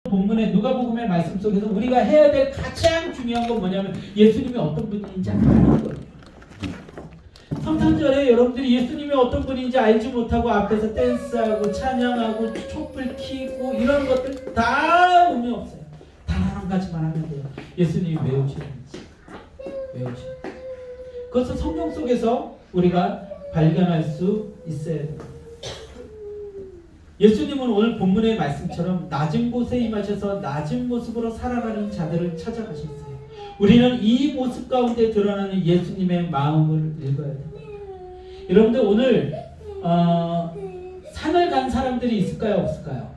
본문의 누가복음의 말씀 속에서 우리가 해야 될 가장 중요한 건 뭐냐면 예수님이 어떤 분인지 아는 거예요. 성탄절에 여러분들이 예수님이 어떤 분인지 알지 못하고 앞에서 댄스하고 찬양하고 촛불 켜고 이런 것들 다 의미 없어요. 단 한 가지만 하면 돼요. 예수님이 왜 오셨는지. 왜 오셨는지. 그것을 성경 속에서 우리가 발견할 수 있어야 됩니다. 예수님은 오늘 본문의 말씀처럼 낮은 곳에 임하셔서 낮은 모습으로 살아가는 자들을 찾아가셨어요. 우리는 이 모습 가운데 드러나는 예수님의 마음을 읽어야 됩니다. 여러분들 오늘 산을 간 사람들이 있을까요? 없을까요?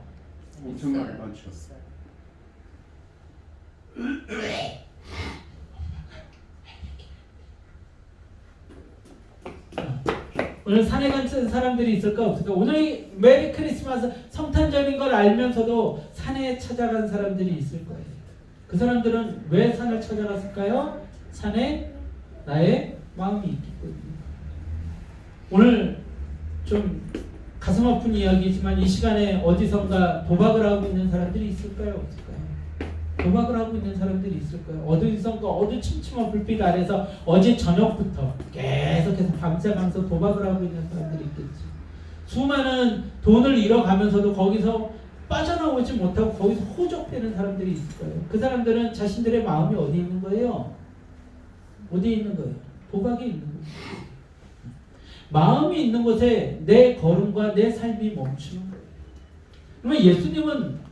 엄청 많죠. 오늘 산에 간 사람들이 있을까 없을까? 오늘 메리 크리스마스 성탄절인 걸 알면서도 산에 찾아간 사람들이 있을 거예요. 그 사람들은 왜 산을 찾아갔을까요? 산에 나의 마음이 있기 때문에. 오늘 좀 가슴 아픈 이야기지만 이 시간에 어디선가 도박을 하고 있는 사람들이 있을까요? 없을까요? 도박을 하고 있는 사람들이 있을까요? 어디선가 어두침침한 불빛 아래서 어제 저녁부터 계속해서 밤새가면서 도박을 하고 있는 사람들이 있겠지. 수많은 돈을 잃어가면서도 거기서 빠져나오지 못하고 거기서 호적되는 사람들이 있을 거예요. 그 사람들은 자신들의 마음이 어디 있는 거예요? 어디에 있는 거예요? 도박에 있는 거예요. 마음이 있는 곳에 내 걸음과 내 삶이 멈추는 거예요. 그러면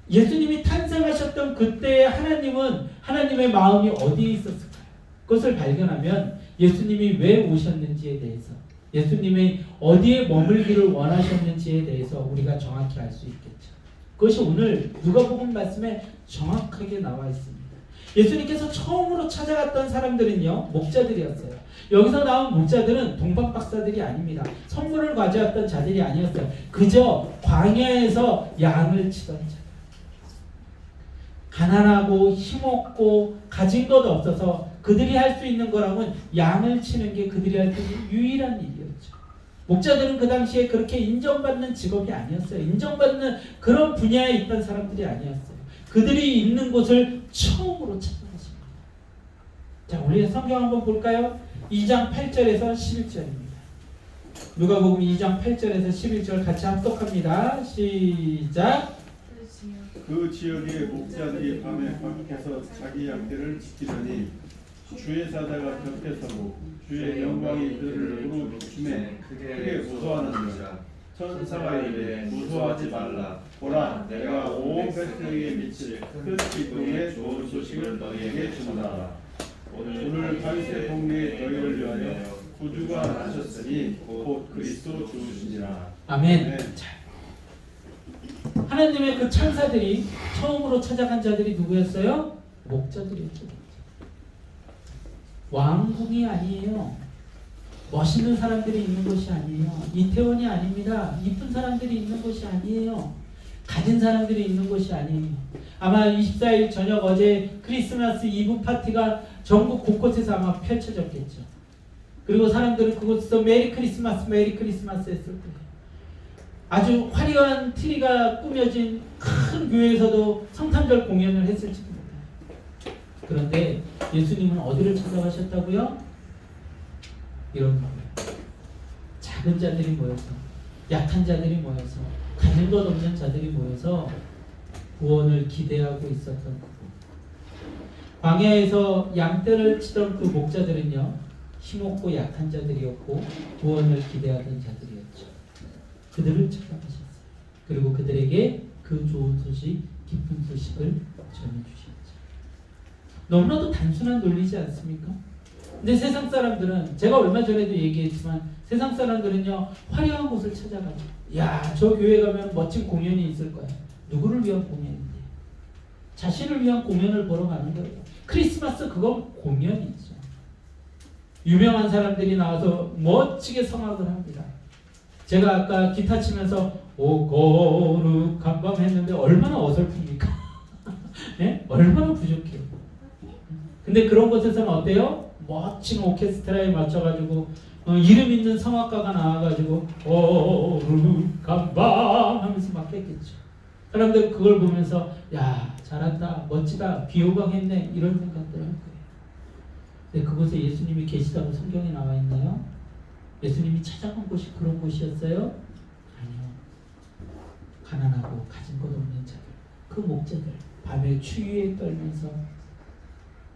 예수님이 탄생하셨던 그때의 하나님은 하나님의 마음이 어디에 있었을까요? 그것을 발견하면 예수님이 왜 오셨는지에 대해서, 예수님이 어디에 머물기를 원하셨는지에 대해서 우리가 정확히 알 수 있겠죠. 그것이 오늘 누가복음 말씀에 정확하게 나와 있습니다. 예수님께서 처음으로 찾아갔던 사람들은요, 목자들이었어요. 여기서 나온 목자들은 동방박사들이 아닙니다. 선물을 가져왔던 자들이 아니었어요. 그저 광야에서 양을 치던 자. 가난하고 힘없고 가진 것 없어서 그들이 할 수 있는 거라면 양을 치는 게 그들이 할 수 있는 유일한 일이었죠. 목자들은 그 당시에 그렇게 인정받는 직업이 아니었어요. 인정받는 그런 분야에 있던 사람들이 아니었어요. 그들이 있는 곳을 처음으로 찾아가십니다. 자, 우리 성경 한번 볼까요? 2장 8절에서 11절입니다. 누가복음 2장 8절에서 11절 같이 합독합니다. 시작. 그 지역의 목자들이 밤에 밖에서 자기 양떼를 지키더니 주의 사자가 곁에 서고 주의 영광이 그들을 우르비춤에 크게 무서워하는지라. 천사가 이르되 무서워하지 말라. 보라, 내가 온 백성에게 미칠 큰 기쁨의 좋은 소식을 너희에게 주노라. 오늘 다윗의 동네에 너희를 위하여 구주가 나셨으니 곧 그리스도 주시니라. 아멘. 자, 하나님의 그 천사들이 처음으로 찾아간 자들이 누구였어요? 목자들이었죠. 왕궁이 아니에요. 멋있는 사람들이 있는 곳이 아니에요. 이태원이 아닙니다. 이쁜 사람들이 있는 곳이 아니에요. 가진 사람들이 있는 곳이 아니에요. 아마 24일 저녁 어제 크리스마스 이브 파티가 전국 곳곳에서 아마 펼쳐졌겠죠. 그리고 사람들은 그곳에서 메리 크리스마스 했을 거예요. 아주 화려한 트리가 꾸며진 큰 교회에서도 성탄절 공연을 했을지도 몰라요. 그런데 예수님은 어디를 찾아가셨다고요? 이런 거예요. 작은 자들이 모여서, 약한 자들이 모여서, 가진 것 없는 자들이 모여서 구원을 기대하고 있었던 그분. 광야에서 양떼를 치던 그 목자들은요, 힘없고 약한 자들이었고 구원을 기대하던 자들이었죠. 그들을 찾아가셨어요. 그리고 그들에게 그 좋은 소식, 기쁜 소식을 전해주셨죠. 너무나도 단순한 논리지 않습니까? 근데 세상 사람들은, 제가 얼마 전에도 얘기했지만 세상 사람들은요, 화려한 곳을 찾아가죠. 야, 저 교회 가면 멋진 공연이 있을 거야. 누구를 위한 공연인데? 자신을 위한 공연을 보러 가는 거예요. 크리스마스 그건 공연이죠. 유명한 사람들이 나와서 멋지게 성악을 합니다. 제가 아까 기타 치면서 오 거룩한 밤 했는데 얼마나 어설픕니까? 네? 얼마나 부족해요. 근데 그런 곳에서는 어때요? 멋진 오케스트라에 맞춰가지고 이름 있는 성악가가 나와가지고 거룩한 밤 하면서 막 했겠죠. 사람들 그걸 보면서 야 잘한다, 멋지다, 비호강했네 이런 생각들 할 거예요. 근데 그곳에 예수님이 계시다고 성경에 나와 있나요? 예수님이 찾아간 곳이 그런 곳이었어요? 아니요. 가난하고 가진 것 없는 자들, 그 목자들, 밤에 추위에 떨면서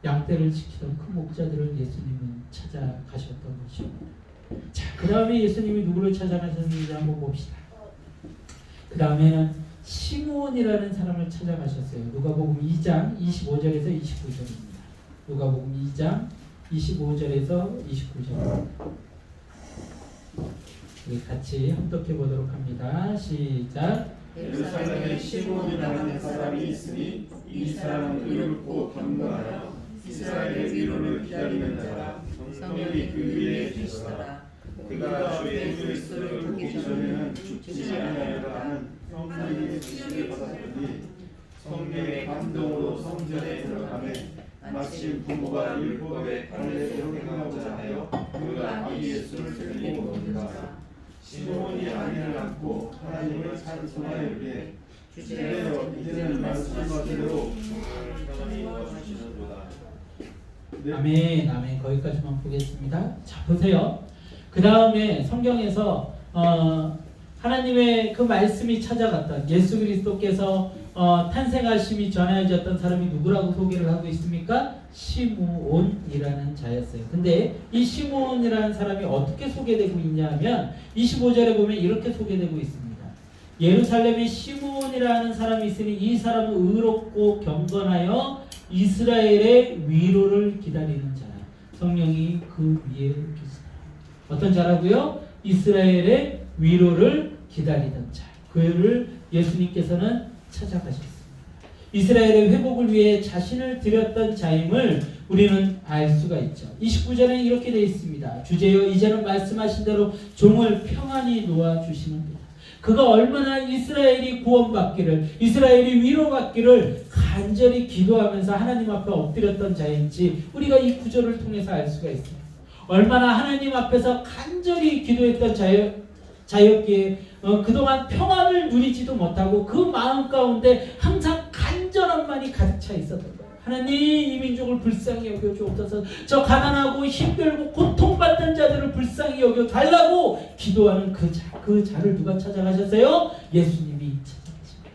양떼를 지키던 그 목자들을 예수님은 찾아가셨던 것입니다. 자, 그 다음에 예수님이 누구를 찾아가셨는지 한번 봅시다. 그 다음에는 시므온이라는 사람을 찾아가셨어요. 누가복음 2장 25절에서 29절입니다. 누가복음 2장 25절에서 29절. 우리 같이 합독해 보도록 합니다. 시작. 예루살렘에 시몬이라는 사람이 있으니 이 사람은 의롭고 경건하여 이스라엘의 위로를 기다리는 자라. 성령이 그 위에 계시더라. 그가 주의 그리스도를 보기 전에는 죽지 아니하리라 하는 성령의 지시를 받았더니 성령의 감동으로 성전에 들어가매 마침 부모가 율법에 할례대로 행하고자 하여 그가 이 예수를 데리고 오니라. 시몬이 아내를 안고 하나님을 찬송하여 이르되 주여 이제는 말씀하시대로 평안히 주시는도다. 아멘, 아멘. 거기까지만 보겠습니다. 자, 보세요. 그 다음에 성경에서 하나님의 그 말씀이 찾아갔던 예수 그리스도께서 탄생하심이 전해졌던 사람이 누구라고 소개를 하고 있습니까? 시므온이라는 자였어요. 근데 이 시므온이라는 사람이 어떻게 소개되고 있냐면 25절에 보면 이렇게 소개되고 있습니다. 예루살렘에 시므온이라는 사람이 있으니 이 사람은 의롭고 경건하여 이스라엘의 위로를 기다리는 자라. 성령이 그 위에 계시다. 어떤 자라고요? 이스라엘의 위로를 기다리던 자. 그를 예수님께서는 찾아가셨습니다. 이스라엘의 회복을 위해 자신을 드렸던 자임을 우리는 알 수가 있죠. 29절에 이렇게 되어 있습니다. 주제여 이제는 말씀하신 대로 종을 평안히 놓아주시는도다. 그가 얼마나 이스라엘이 구원받기를, 이스라엘이 위로받기를 간절히 기도하면서 하나님 앞에 엎드렸던 자인지 우리가 이 구절을 통해서 알 수가 있습니다. 얼마나 하나님 앞에서 간절히 기도했던 자였기에 그동안 평안을 누리지도 못하고 그 마음 가운데 항상 간절함만이 가득 차 있었던 거예요. 하나님 이 민족을 불쌍히 여겨 주옵소서. 저 가난하고 힘들고 고통받는 자들을 불쌍히 여겨 달라고 기도하는 그 자를 누가 찾아가셨어요? 예수님이 찾아가십니다.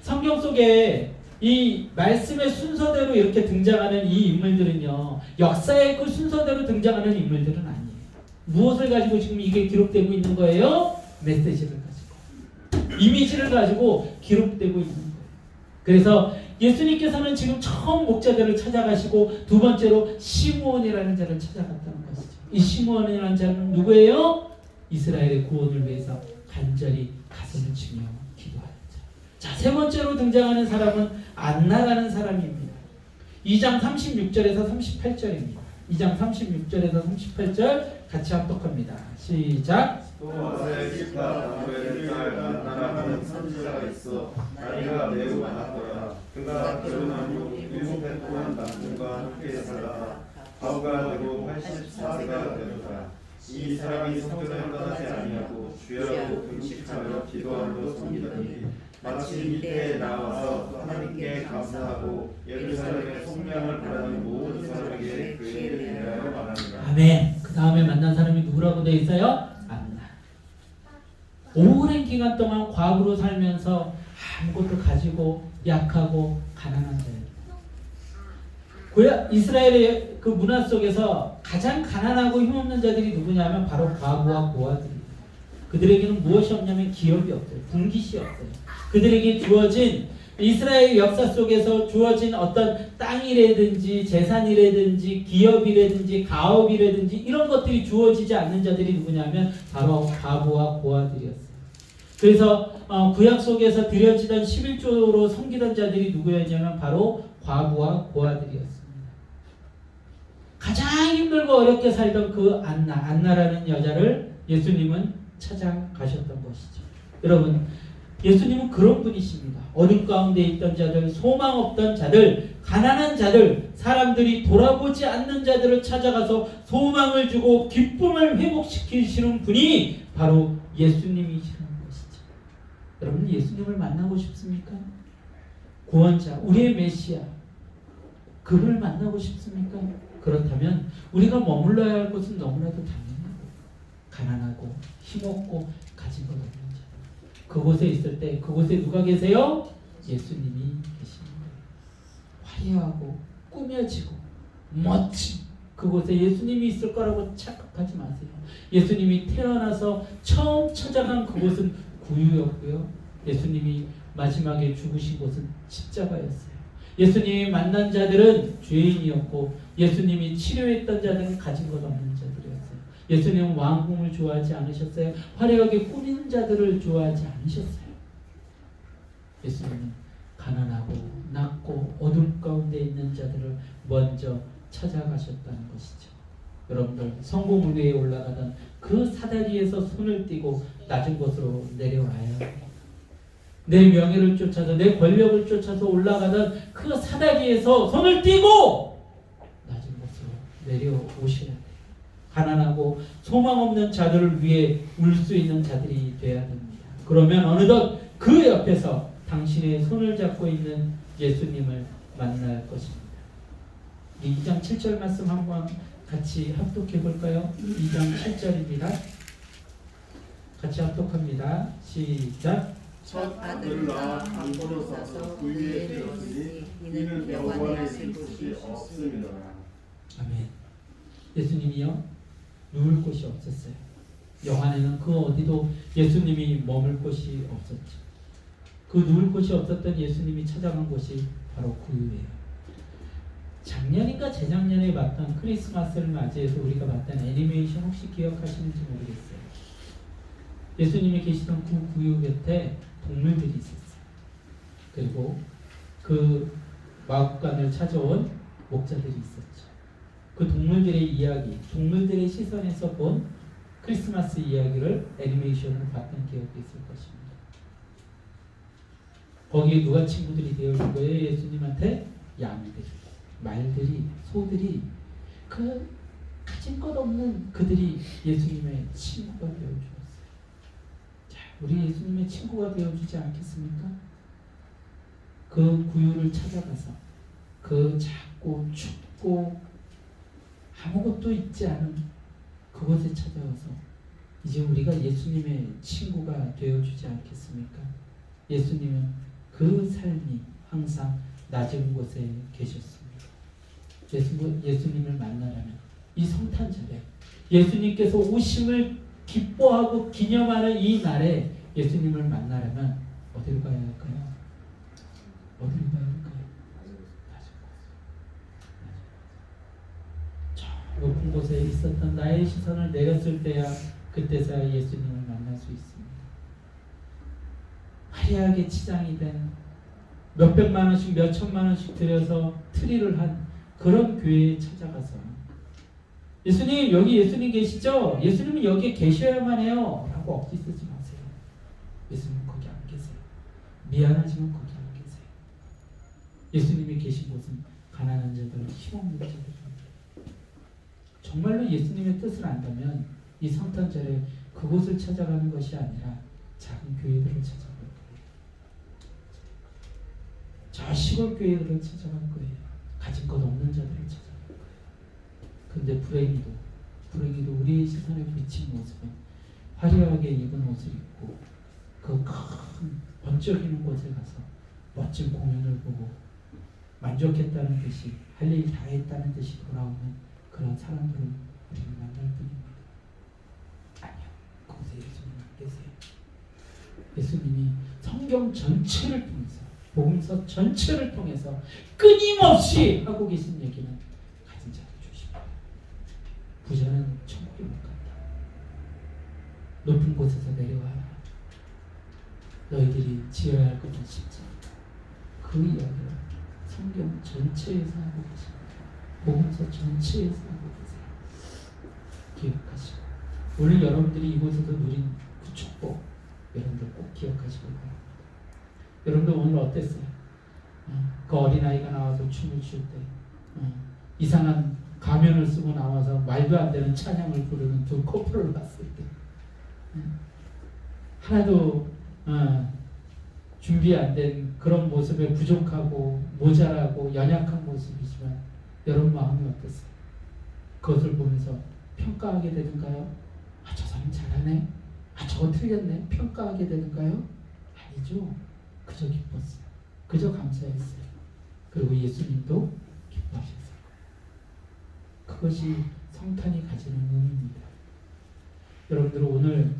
성경 속에 이 말씀의 순서대로 이렇게 등장하는 이 인물들은요, 역사의 그 순서대로 등장하는 인물들은 아니에요. 무엇을 가지고 지금 이게 기록되고 있는 거예요? 메시지를 가지고, 이미지를 가지고 기록되고 있는 거예요. 그래서 예수님께서는 지금 처음 목자들을 찾아가시고 두 번째로 시므온이라는 자를 찾아갔다는 것이죠. 이 시므온이라는 자는 누구예요? 이스라엘의 구원을 위해서 간절히 가슴을 치며 기도하는 자. 자, 세 번째로 등장하는 사람은 안나라는 사람입니다. 2장 36절에서 38절입니다. 2장 36절에서 38절 같이 합독합니다. 시작. 또 아사야시가 나무에 안나라 하는 선지자가 있어 나이가 매우 많았더라. 그가 결혼하고 7해 동안 남편과 함께 살다가 과부가 되고 84세가 되었더라. 이 사람이 성전을 떠나지 아니하고 주야로 금식하며 기도함으로 섬기더니 마침 이때에 나와서 하나님께 감사하고 예루살렘의 속량을 바라는 모든 사람에게 그 일에 대하여 말합니다. 아멘. 그 다음에 만난 사람이 누구라고 되어 있어요? 안나. 오랜 기간 동안 과부로 살면서 아무것도 가지고 약하고 가난한 자예요. 이스라엘의 그 문화 속에서 가장 가난하고 힘없는 자들이 누구냐면 바로 과부와 고아들입니다. 그들에게는 무엇이 없냐면 기업이 없어요. 분깃이 없어요. 그들에게 주어진 이스라엘 역사 속에서 주어진 어떤 땅이라든지 재산이라든지 기업이라든지 가업이라든지 이런 것들이 주어지지 않는 자들이 누구냐면 바로 과부와 고아들이었어요. 그래서 구약 속에서 드려지던 11조로 섬기던 자들이 누구였냐면 바로 과부와 고아들이었습니다. 가장 힘들고 어렵게 살던 그 안나라는 여자를 예수님은 찾아가셨던 것이죠. 여러분, 예수님은 그런 분이십니다. 어둠 가운데 있던 자들, 소망 없던 자들, 가난한 자들, 사람들이 돌아보지 않는 자들을 찾아가서 소망을 주고 기쁨을 회복시키시는 분이 바로 예수님이시는 것이죠. 여러분 예수님을 만나고 싶습니까? 구원자, 우리의 메시아, 그분을 만나고 싶습니까? 그렇다면 우리가 머물러야 할 곳은 너무나도 당연하고 가난하고 힘없고 가진 것 없는 자. 그곳에 있을 때 그곳에 누가 계세요? 예수님이 계시는 거예요. 화려하고 꾸며지고 멋진 그곳에 예수님이 있을 거라고 착각하지 마세요. 예수님이 태어나서 처음 찾아간 그곳은 구유였고요. 예수님이 마지막에 죽으신 곳은 십자가였어요. 예수님이 만난 자들은 죄인이었고 예수님이 치료했던 자들은 가진 것 없는 자들이었어요. 예수님은 왕궁을 좋아하지 않으셨어요. 화려하게 꾸미는 자들을 좋아하지 않으셨어요. 예수님은 가난하고 낮고 어둠 가운데 있는 자들을 먼저 찾아가셨다는 것이죠. 여러분들 성공을 위해 올라가던 그 사다리에서 손을 떼고 낮은 곳으로 내려와야 해요. 내 명예를 쫓아서 내 권력을 쫓아서 올라가던 그 사다리에서 손을 떼고 낮은 곳으로 내려오셔야 돼요. 가난하고 소망 없는 자들을 위해 울 수 있는 자들이 되어야 됩니다. 그러면 어느덧 그 옆에서 당신의 손을 잡고 있는 예수님을 만날 것입니다. 2장 7절 말씀 한번 같이 합독해 볼까요? 2장 7절입니다. 같이 합독합니다. 시작. 첫 아들을 낳아 강보로 싸서 그 위에 들었으니 이는 여호와의 있을 곳이 없음이라. 아멘. 예수님이요 누울 곳이 없었어요. 영안에는 그 어디도 예수님이 머물 곳이 없었죠. 그 누울 곳이 없었던 예수님이 찾아간 곳이 바로 구유예요. 작년인가 재작년에 봤던 크리스마스를 맞이해서 우리가 봤던 애니메이션 혹시 기억하시는지 모르겠어요. 예수님이 계시던 그 구유 곁에 동물들이 있었어요. 그리고 그 마구간을 찾아온 목자들이 있었죠. 그 동물들의 이야기, 동물들의 시선에서 본 크리스마스 이야기를 애니메이션으로 봤던 기억이 있을 것입니다. 거기에 누가 친구들이 되어준 거예요? 예수님한테 양들, 말들이, 소들이, 그 가진 것 없는 그들이 예수님의 친구가 되어주었어요. 자, 우리 예수님의 친구가 되어주지 않겠습니까? 그 구유를 찾아가서 그 작고 춥고 아무것도 있지 않은 그곳에 찾아와서 이제 우리가 예수님의 친구가 되어주지 않겠습니까? 예수님은 그 삶이 항상 낮은 곳에 계셨습니다. 예수님을 만나려면 이 성탄절에 예수님께서 오심을 기뻐하고 기념하는 이 날에 예수님을 만나려면 어디로 가야 할까요? 어디로 가야 할까요? 저 높은 곳에 있었던 나의 시선을 내렸을 때야 그때서야 예수님을 만날 수 있습니다. 화려하게 치장이 된 몇백만 원씩 몇천만 원씩 들여서 트리를 한 그런 교회에 찾아가서 예수님 여기 예수님 계시죠? 예수님은 여기에 계셔야만 해요 라고 억지 쓰지 마세요. 예수님은 거기 안 계세요. 미안하지만 거기 안 계세요. 예수님이 계신 곳은 가난한 자들, 힘없는 자들입니다. 정말로 예수님의 뜻을 안다면 이 성탄절에 그곳을 찾아가는 것이 아니라 작은 교회들을 찾아갈 거예요. 저 시골 교회들을 찾아갈 거예요. 가진 것 없는 자들을 찾아갈 거예요. 근데 불행히도 우리의 시선에 비친 모습은 화려하게 입은 옷을 입고 그 큰 번쩍이는 곳에 가서 멋진 공연을 보고 만족했다는 듯이 할 일 다 했다는 듯이 돌아오는 그런 사람들을 우리는 만날 뿐입니다. 아니요. 그곳에 예수님 안 계세요. 예수님이 성경 전체를 통해서 복음서 전체를 통해서 끊임없이 하고 계신 얘기는 가진 자들 조심하라. 부자는 천국에 못 간다. 높은 곳에서 내려와라. 너희들이 지어야 할 것은 쉽지 않다. 그 이야기를 성경 전체에서 하고 계십니다. 복음서 전체에서 하고 계세요. 기억하시고 오늘 여러분들이 이곳에서 누린 그 축복 여러분들 꼭 기억하시길 바랍니다. 여러분들 오늘 어땠어요? 그 어린아이가 나와서 춤을 출 때 이상한 가면을 쓰고 나와서 말도 안 되는 찬양을 부르는 두 커플을 봤을 때 하나도 준비 안 된 그런 모습에 부족하고 모자라고 연약한 모습이지만 여러분 마음이 어떠세요? 그것을 보면서 평가하게 되는가요? 아, 저 사람 잘하네. 아, 저거 틀렸네. 평가하게 되는가요? 아니죠. 그저 기뻤어요. 그저 감사했어요. 그리고 예수님도 기뻐하셨어요. 그것이 성탄이 가지는 의미입니다. 여러분들 오늘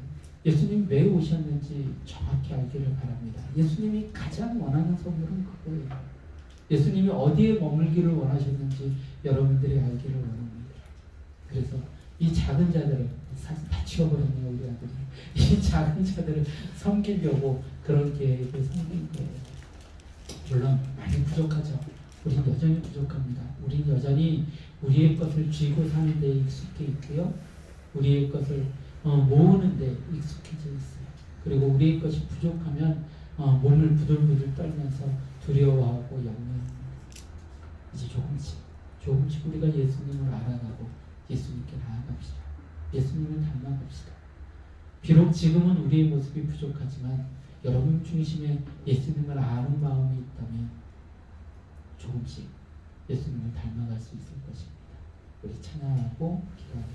예수님 왜 오셨는지 정확히 알기를 바랍니다. 예수님이 가장 원하는 선물은 그거예요. 예수님이 어디에 머물기를 원하셨는지 여러분들이 알기를 원합니다. 그래서 이 작은 자들을 사실 다 치워버렸네요, 우리 아들이. 이 작은 자들을 섬기려고 그런 계획을 섬긴 거예요. 물론 많이 부족하죠. 우린 여전히 부족합니다. 우린 여전히 우리의 것을 쥐고 사는 데 익숙해 있고요. 우리의 것을 모으는 데 익숙해져 있어요. 그리고 우리의 것이 부족하면 몸을 부들부들 떨면서 두려워하고 염려합니다. 이제 조금씩 우리가 예수님을 알아가고 예수님께 나아갑시다. 예수님을 닮아갑시다. 비록 지금은 우리의 모습이 부족하지만 여러분 중심에 예수님을 아는 마음이 있다면 조금씩 예수님을 닮아갈 수 있을 것입니다. 우리 찬양하고 기도하겠습니다.